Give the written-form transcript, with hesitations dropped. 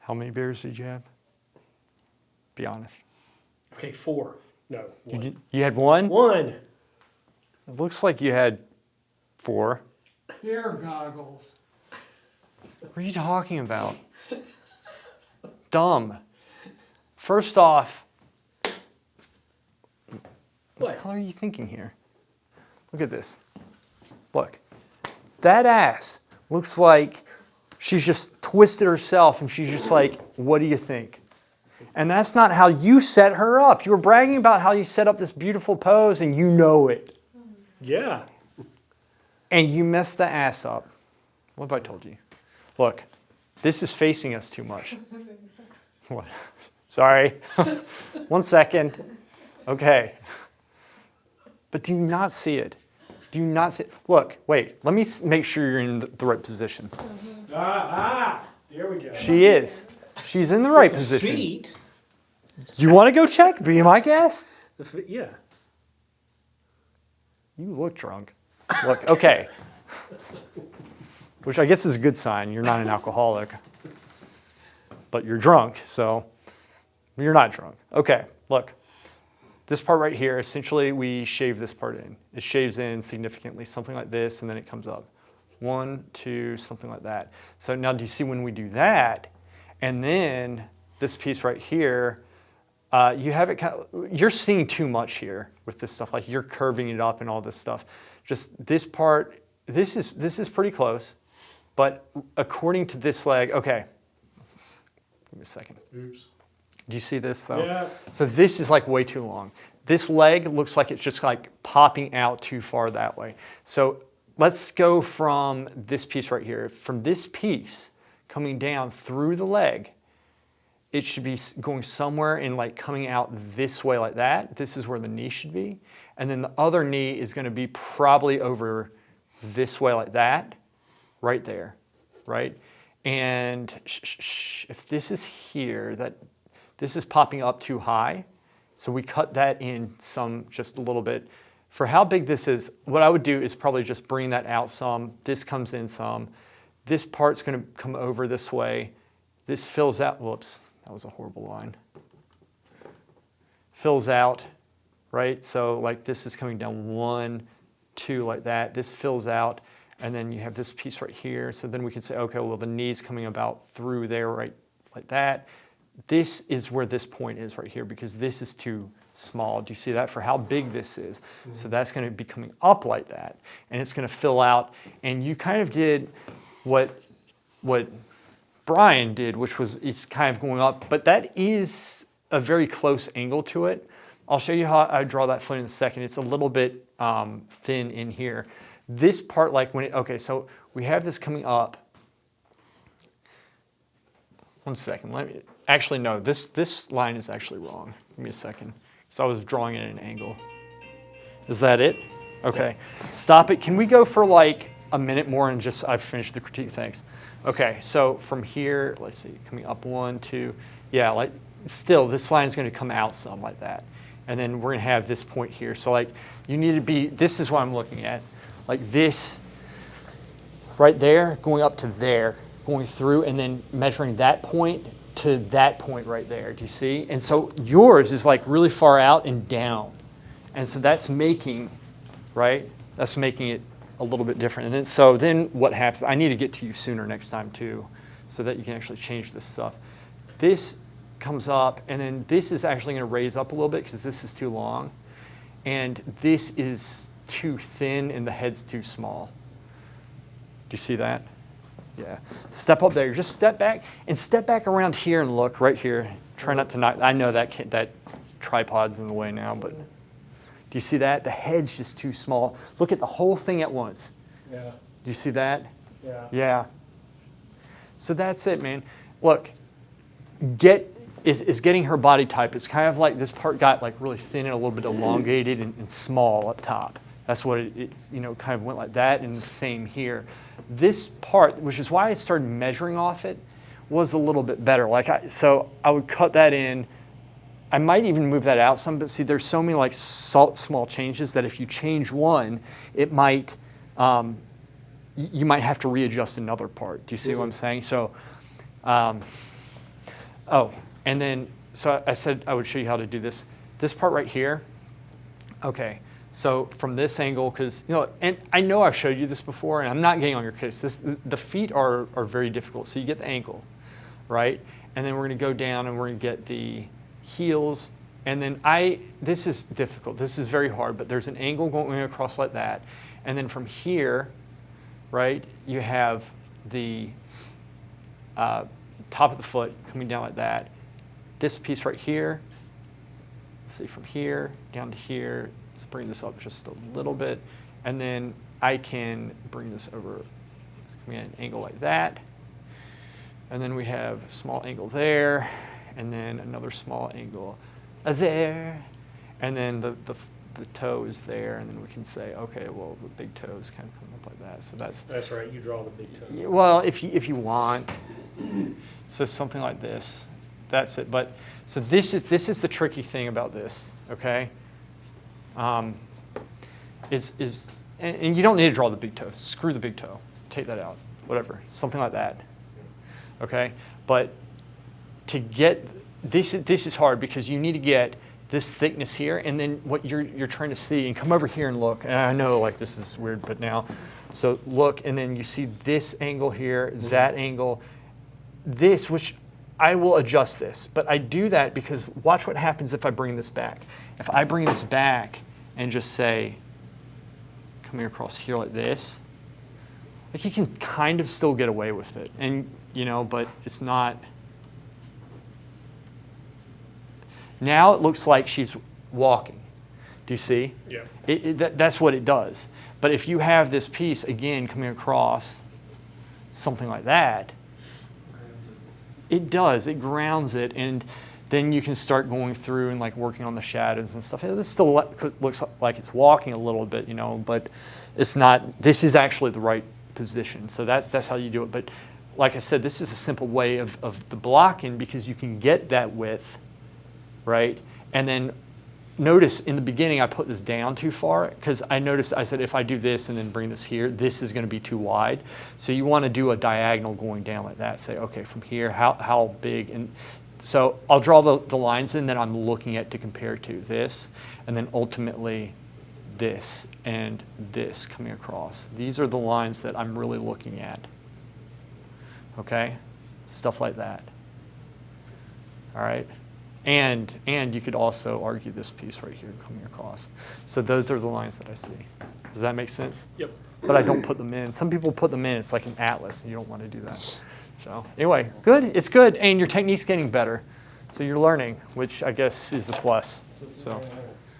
How many beers did you have? Be honest. Okay, 4. No, 1. You had 1? 1. It looks like you had 4. Beer goggles. What are you talking about? Dumb. First off, what the hell are you thinking here? Look at this. Look. That ass looks like she's just twisted herself and she's just like, what do you think? And that's not how you set her up. You were bragging about how you set up this beautiful pose and you know it. Yeah. And you messed the ass up. What have I told you? Look, this is facing us too much. What? Sorry. 1 second. Okay. But do you not see it? Do you not see it? Look, wait. Let me make sure you're in the right position. There we go. She is. She's in the right position. Feet? Do you want to go check? Be my guest? Yeah. You look drunk. Look, okay. Which I guess is a good sign. You're not an alcoholic. But you're drunk, so you're not drunk. Okay, look. This part right here, essentially we shave this part in. It shaves in significantly, something like this, and then it comes up. 1, 2, something like that. So now do you see when we do that, and then this piece right here, you have it kind of, you're seeing too much here with this stuff, like you're curving it up and all this stuff. Just this part, this is pretty close, but according to this leg, okay, give me a second. Oops. Do you see this though? Yeah. So this is like way too long. This leg looks like it's just like popping out too far that way. So let's go from this piece right here. From this piece coming down through the leg, it should be going somewhere and like coming out this way like that. This is where the knee should be. And then the other knee is going to be probably over this way like that, right there, right? And if this is here, this is popping up too high. So we cut that in just a little bit. For how big this is, what I would do is probably just bring that out some. This comes in some. This part's going to come over this way. This fills out. Whoops, that was a horrible line. Fills out, right? So like this is coming down 1, 2 like that. This fills out. And then you have this piece right here. So then we can say, okay, well, the knee's coming about through there, right, like that. This is where this point is right here because this is too small. Do you see that for how big this is? Mm-hmm. So that's going to be coming up like that. And it's going to fill out. And you kind of did what Brian did, which was it's kind of going up. But that is a very close angle to it. I'll show you how I draw that foot in a second. It's a little bit thin in here. This part, like when okay, so we have this coming up. 1 second, actually no, this line is actually wrong. Give me a second. So I was drawing it at an angle. Is that it? Okay, stop it. Can we go for like a minute more and just, I've finished the critique, thanks. Okay, so from here, let's see, coming up 1, 2, yeah, like still this line is gonna come out some like that. And then we're gonna have this point here. So like you need to be, this is what I'm looking at. Like this right there, going up to there, going through and then measuring that point to that point right there. Do you see? And so yours is like really far out and down. And so that's making, right? That's making it a little bit different. And then what happens, I need to get to you sooner next time too, so that you can actually change this stuff. This comes up and then this is actually gonna raise up a little bit because this is too long. And this is too thin and the head's too small. Do you see that? Yeah. Step up there. Just step back and step back around here and look right here. Try not to knock. I know that tripod's in the way now, but do you see that? The head's just too small. Look at the whole thing at once. Yeah. Do you see that? Yeah. Yeah. So that's it, man. Look, is getting her body type. It's kind of like this part got like really thin and a little bit elongated and small up top. That's what it's, kind of went like that, and the same here. This part, which is why I started measuring off it, was a little bit better. So I would cut that in. I might even move that out some, but see, there's so many like small changes that if you change one, it might, you might have to readjust another part. Do you see what I'm saying? So Oh, and then, so I said I would show you how to do this. This part right here, okay, so from this angle, because, and I know I've showed you this before, and I'm not getting on your case. The feet are very difficult. So you get the ankle, right? And then we're going to go down and we're going to get the heels. And then this is difficult. This is very hard, but there's an angle going across like that. And then from here, right, you have the top of the foot coming down like that. This piece right here, let's see, from here down to here, let's bring this up just a little bit. And then I can bring this over, it's coming at an angle like that. And then we have a small angle there, and then another small angle there. And then the toe is there, and then we can say, okay, well, the big toe is kind of coming up like that. So That's right, you draw the big toe. well, if you want. So something like this, that's it. But so this is the tricky thing about this, okay? And you don't need to draw the big toe. Screw the big toe. Take that out. Whatever. Something like that. Okay? But to get this is hard because you need to get this thickness here, and then what you're trying to see, and come over here and look. And I know like this is weird, but now, so look, and then you see this angle here, that angle, this, which I will adjust this, but I do that because watch what happens if I bring this back. If I bring this back and just say, coming across here like this, like you can kind of still get away with it, and but it's not. Now it looks like she's walking. Do you see? Yeah. That's what it does. But if you have this piece, again, coming across, something like that, it does. It grounds it. And then you can start going through and like working on the shadows and stuff. This still looks like it's walking a little bit, but it's not. This is actually the right position. So that's how you do it. But like I said, this is a simple way of the blocking because you can get that width. Right? And then notice in the beginning I put this down too far because I said if I do this and then bring this here, this is going to be too wide. So you want to do a diagonal going down like that. Say, okay, from here, how big? And so I'll draw the lines in that I'm looking at to compare to this, and then ultimately this and this coming across. These are the lines that I'm really looking at. Okay? Stuff like that. All right? And you could also argue this piece right here coming across. So those are the lines that I see. Does that make sense? Yep. But I don't put them in. Some people put them in. It's like an atlas, and you don't want to do that. So anyway, good. It's good, and your technique's getting better. So you're learning, which I guess is a plus. So.